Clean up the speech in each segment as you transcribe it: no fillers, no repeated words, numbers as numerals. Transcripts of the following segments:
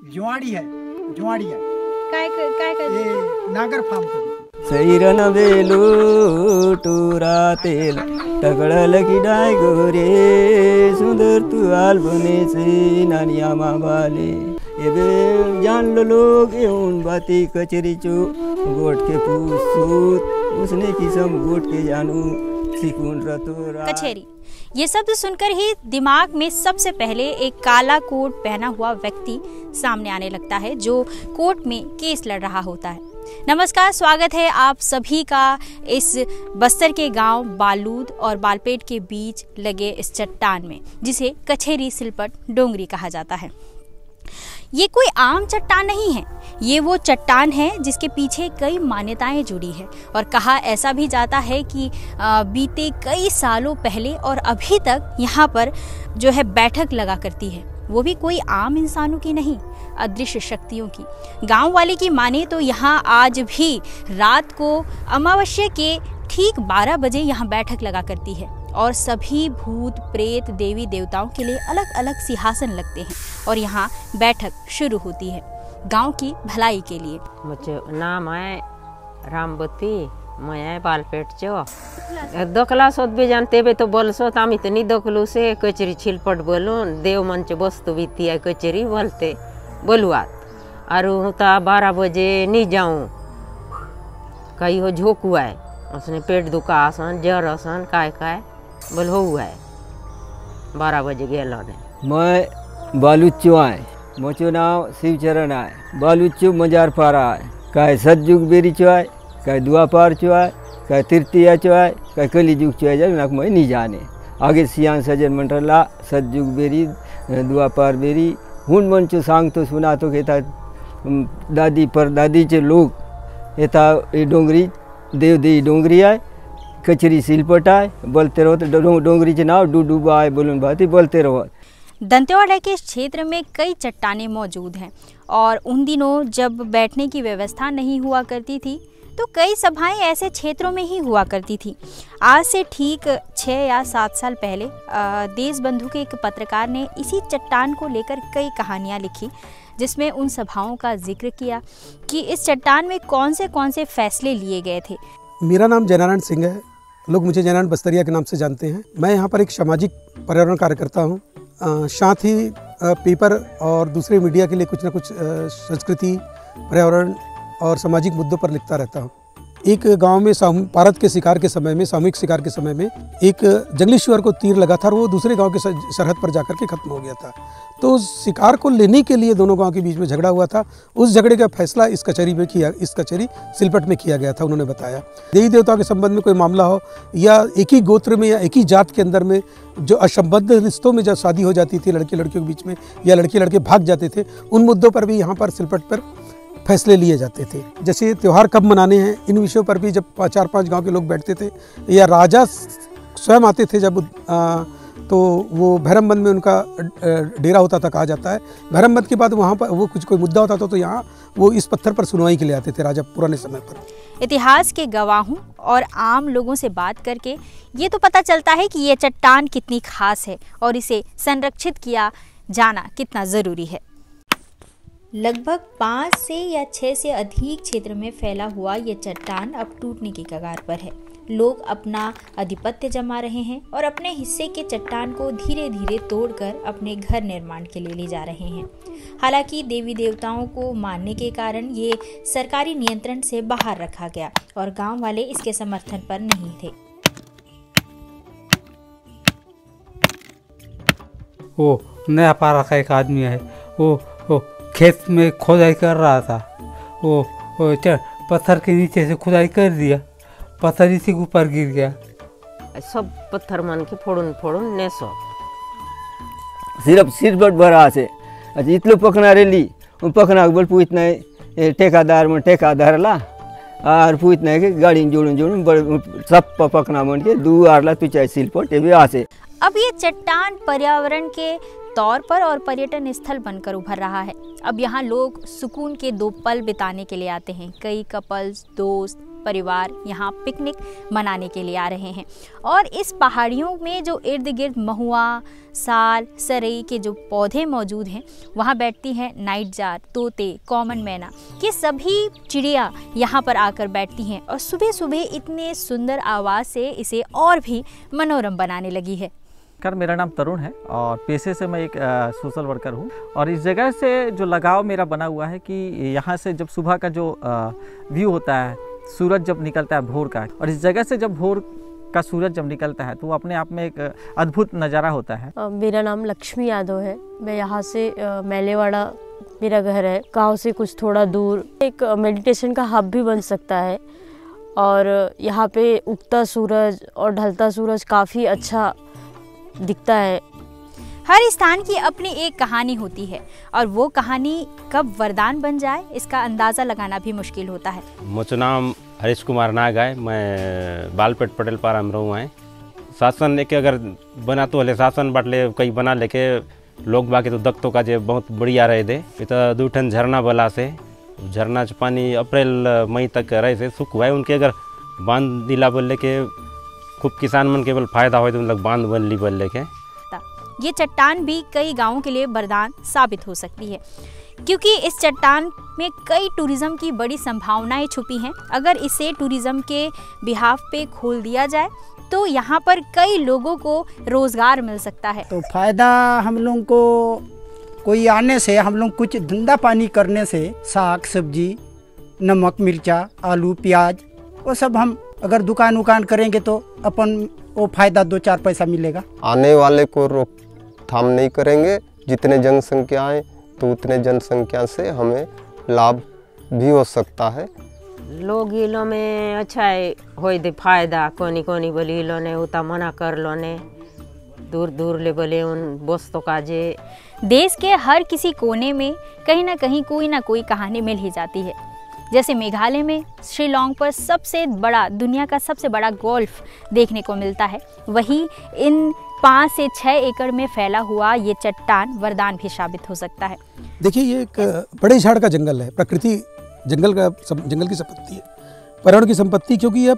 जुआड़ी है, जुआड़ी है। काय ये नागर फार्म का सैरन बेलू टूरा तेल तगड़ल की डाय गोरे सुंदर तू आल बने से नानिया माँ बाले ये बे जान लो लोग ये उन बाती कचरी चो गोट के पूसूत उसने किसम गोट के जानू सिकुन रतोरा कचेरी। ये शब्द सुनकर ही दिमाग में सबसे पहले एक काला कोट पहना हुआ व्यक्ति सामने आने लगता है जो कोर्ट में केस लड़ रहा होता है। नमस्कार, स्वागत है आप सभी का इस बस्तर के गांव बालूद और बालपेट के बीच लगे इस चट्टान में जिसे कचेरी सिलपट डोंगरी कहा जाता है। ये कोई आम चट्टान नहीं है, ये वो चट्टान है जिसके पीछे कई मान्यताएं जुड़ी है और कहा ऐसा भी जाता है कि बीते कई सालों पहले और अभी तक यहाँ पर जो है बैठक लगा करती है, वो भी कोई आम इंसानों की नहीं, अदृश्य शक्तियों की। गांव वाले की माने तो यहाँ आज भी रात को अमावस्या के ठीक 12 बजे यहाँ बैठक लगा करती है और सभी भूत प्रेत देवी देवताओं के लिए अलग अलग सिंहासन लगते हैं और यहाँ बैठक शुरू होती है गांव की भलाई के लिए। मुझे नाम है रामबती, मैं बालपेट चो दोकला सोत भी जानते बे तो बोल सो ताम इतनी दोकलू से कचरी छिलपट बोलूं देव मंच वस्तु बीती है कचरी बोलते बोलुआत और होता 12 बजे नहीं जाऊं कहीं हो झोंकू है उसने पेट दुखा आसन जर आसन काय बोल हो है 12 बजे गेलो ने। मैं बालूचो आए मोचो नाव शिवचरण आए बालूचो मजार पारा आए काय सतयुग बेरी चो आए काय दुआपार चो आए काय तृतीया चो आए काय कलीजुग चो आए जब मैं नहीं जाने आगे सियान सजन मंडला सतयुग बेरी दुआपार बेरी हुन मन चो सांग तो सुना तो कहता दादी पर दादी चे लोग एता ये डोंगरी देव देवी डोंगरी आए कचरी सिलपट आए बोलते रहो तो डोंगरी के नाव डूडूबा आए बोलन भाती बोलते रहो। दंतेवाड़ा के इस क्षेत्र में कई चट्टानें मौजूद हैं और उन दिनों जब बैठने की व्यवस्था नहीं हुआ करती थी तो कई सभाएं ऐसे क्षेत्रों में ही हुआ करती थी। आज से ठीक 6 या 7 साल पहले देशबंधु के एक पत्रकार ने इसी चट्टान को लेकर कई कहानियां लिखी जिसमें उन सभाओं का जिक्र किया कि इस चट्टान में कौन से फैसले लिए गए थे। मेरा नाम जयनारायण सिंह है, लोग मुझे जयनारायण बस्तरिया के नाम से जानते हैं। मैं यहाँ पर एक सामाजिक पर्यावरण कार्यकर्ता हूँ, साथ ही पेपर और दूसरे मीडिया के लिए कुछ न कुछ संस्कृति पर्यावरण और सामाजिक मुद्दों पर लिखता रहता हूँ। एक गांव में पारद के शिकार के समय में सामूहिक शिकार के समय में एक जंगली सुअर को तीर लगा था और वो दूसरे गांव के सरहद पर जाकर के खत्म हो गया था। तो शिकार को लेने के लिए दोनों गांव के बीच में झगड़ा हुआ था। उस झगड़े का फैसला इस कचहरी में किया, इस कचहरी सिलपट में किया गया था। उन्होंने बताया देवी देवताओं के संबंध में कोई मामला हो या एक ही गोत्र में या एक ही जात के अंदर में जो असंबद्ध रिश्तों में जब शादी हो जाती थी लड़के लड़कियों के बीच में या लड़के लड़के भाग जाते थे, उन मुद्दों पर भी यहाँ पर सिलपट पर फैसले लिए जाते थे। जैसे त्यौहार कब मनाने हैं, इन विषयों पर भी जब 4-5 गांव के लोग बैठते थे या राजा स्वयं आते थे जब तो वो भैरमबंद में उनका डेरा होता था, कहा जाता है। भैरमबंद के बाद वहाँ पर वो कुछ कोई मुद्दा होता था तो यहाँ वो इस पत्थर पर सुनवाई के लिए आते थे राजा पुराने समय पर। इतिहास के गवाहों और आम लोगों से बात करके ये तो पता चलता है कि ये चट्टान कितनी खास है और इसे संरक्षित किया जाना कितना ज़रूरी है। लगभग 5 से या 6 से अधिक क्षेत्र में फैला हुआ ये चट्टान अब टूटने की कगार पर है। लोग अपना आधिपत्य जमा रहे हैं और अपने हिस्से के चट्टान को धीरे धीरे तोड़कर अपने घर निर्माण के लिए ले जा रहे हैं। हालांकि देवी देवताओं को मानने के कारण ये सरकारी नियंत्रण से बाहर रखा गया और गांव वाले इसके समर्थन पर नहीं थे। वो नया पारा का एक आदमी है, वो खेत में खुदाई कर रहा था, वो पत्थर के नीचे से खुदाई कर दिया, पत्थर इसी के ऊपर गिर गया। सब पत्थर मान के फोड़न नेसो सिर्फ सिरबट भरा से अच्छा इतलो पकना रेली पकना बोल पूछना ठेकादार में ठेकादार ला और पूछना के गाड़ी जोड़न सब पकना मन के दू आरला तू चाहे सिलपट ये भी आसे। अब ये चट्टान पर्यावरण के तौर पर और पर्यटन स्थल बनकर उभर रहा है। अब यहाँ लोग सुकून के 2 पल बिताने के लिए आते हैं। कई कपल्स, दोस्त, परिवार यहाँ पिकनिक मनाने के लिए आ रहे हैं। और इस पहाड़ियों में जो इर्द गिर्द महुआ, साल, सरई के जो पौधे मौजूद हैं, वहाँ बैठती हैं नाइट जार, तोते, कॉमन मैना, ये सभी चिड़िया यहाँ पर आकर बैठती हैं और सुबह सुबह इतने सुंदर आवाज़ से इसे और भी मनोरम बनाने लगी है। मेरा नाम तरुण है और पेशे से मैं एक सोशल वर्कर हूँ। और इस जगह से जो लगाव मेरा बना हुआ है कि यहाँ से जब सुबह का जो व्यू होता है, सूरज जब निकलता है भोर का, और इस जगह से जब भोर का सूरज जब निकलता है तो वो अपने आप में एक अद्भुत नज़ारा होता है। मेरा नाम लक्ष्मी यादव है। मैं यहाँ से मैलेवाड़ा मेरा घर है। गांव से कुछ थोड़ा दूर एक मेडिटेशन का हब भी बन सकता है और यहाँ पे उगता सूरज और ढलता सूरज काफ़ी अच्छा दिखता है। हर स्थान की अपनी एक कहानी होती है और वो कहानी कब वरदान बन जाए इसका अंदाज़ा लगाना भी मुश्किल होता है। मुझ नाम हरीश कुमार नाग है। मैं बालपेट पटेल पारा में रहूँ है। शासन लेके अगर बना तो हले शासन बाटले कई बना लेके लोग बाकी तो दख्तों का जे बहुत बढ़िया रहे दे। तो दूठन झरना बला से झरना च पानी अप्रैल मई तक रहे से सुख हुआ है। उनके अगर बांध दिला बोल लेके खूब किसान मन केवल फायदा हो तो मतलब बांध बन ली बोल लेके। ये चट्टान भी कई गांवों के लिए वरदान साबित हो सकती है क्योंकि इस चट्टान में कई टूरिज्म की बड़ी संभावनाएं छुपी हैं। अगर इसे टूरिज्म के बिहाफ पे खोल दिया जाए तो यहाँ पर कई लोगों को रोजगार मिल सकता है। तो फायदा हम लोग को कोई आने से, हम लोग कुछ धंधा पानी करने से, साग सब्जी, नमक मिर्चा, आलू प्याज, वो सब हम अगर दुकान उकान करेंगे तो अपन वो फायदा 2-4 पैसा मिलेगा। आने वाले को रोकथाम नहीं करेंगे। जितने जनसंख्या है तो उतने जनसंख्या से हमें लाभ भी हो सकता है। लोग इलो में अच्छा है हो दे फायदा। कोनी कोनी बोली इलो ने उता मना कर लो ने दूर दूर ले बोले उन वस्तु का जे। देश के हर किसी कोने में कहीं ना कोई कहानी मिल ही जाती है। जैसे मेघालय में शिलोंग पर सबसे बड़ा, दुनिया का सबसे बड़ा गोल्फ देखने को मिलता है, वहीं इन 5 से 6 एकड़ में फैला हुआ ये चट्टान वरदान भी साबित हो सकता है। देखिए, ये एक बड़े झाड़ का जंगल है। प्रकृति जंगल की संपत्ति है, पर्यावरण की संपत्ति, क्योंकि ये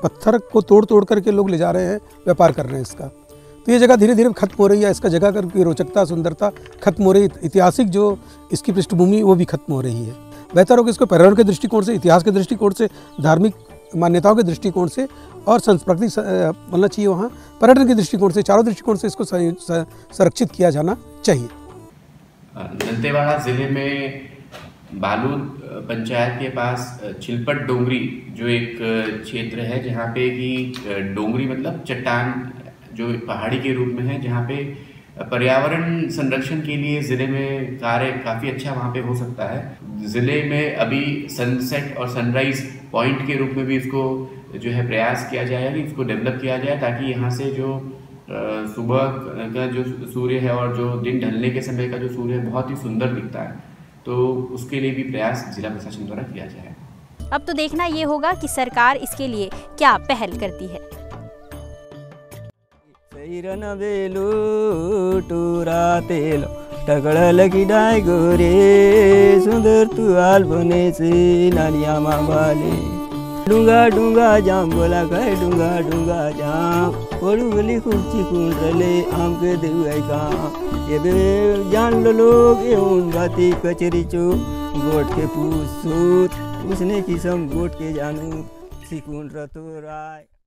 पत्थर को तोड़ करके लोग ले जा रहे हैं, व्यापार कर रहे हैं इसका। तो ये जगह धीरे धीरे खत्म हो रही है। इसका जगह की रोचकता, सुंदरता खत्म हो रही है। ऐतिहासिक जो इसकी पृष्ठभूमि वो भी खत्म हो रही है। बेहतर होगा इसको पर्यावरण के दृष्टिकोण से, इतिहास के दृष्टिकोण से, धार्मिक मान्यताओं के दृष्टिकोण से और संस्कृति बनना चाहिए वहाँ, पर्यटन के दृष्टिकोण से, चारों दृष्टिकोण से इसको संरक्षित किया जाना चाहिए। दंतेवाड़ा ज़िले में बालूद पंचायत के पास छिलपट डोंगरी जो एक क्षेत्र है जहाँ पे कि डोंगरी मतलब चट्टान जो पहाड़ी के रूप में है, जहाँ पे पर्यावरण संरक्षण के लिए ज़िले में कार्य काफ़ी अच्छा वहाँ पे हो सकता है। ज़िले में अभी सनसेट और सनराइज़ पॉइंट के रूप में भी इसको जो है प्रयास किया जाएगा, इसको डेवलप किया जाए ताकि यहाँ से जो सुबह का जो सूर्य है और जो दिन ढलने के समय का जो सूर्य है बहुत ही सुंदर दिखता है। तो उसके लिए भी प्रयास जिला प्रशासन द्वारा किया जाए। अब तो देखना ये होगा कि सरकार इसके लिए क्या पहल करती है। टकड़ा गोरे सुंदर तुआल बने से नालिया माबाले डूंगा डूंगा जाम बोला कहे डूंगा डूंगा जाम बड़ू गली खूबची कून रले आम के देव काम ये बे जान लो लोग ये उन बाती कचरी चो गोट के पूछ सूत उसने किसम गोट के जानू सिकून रतो राय।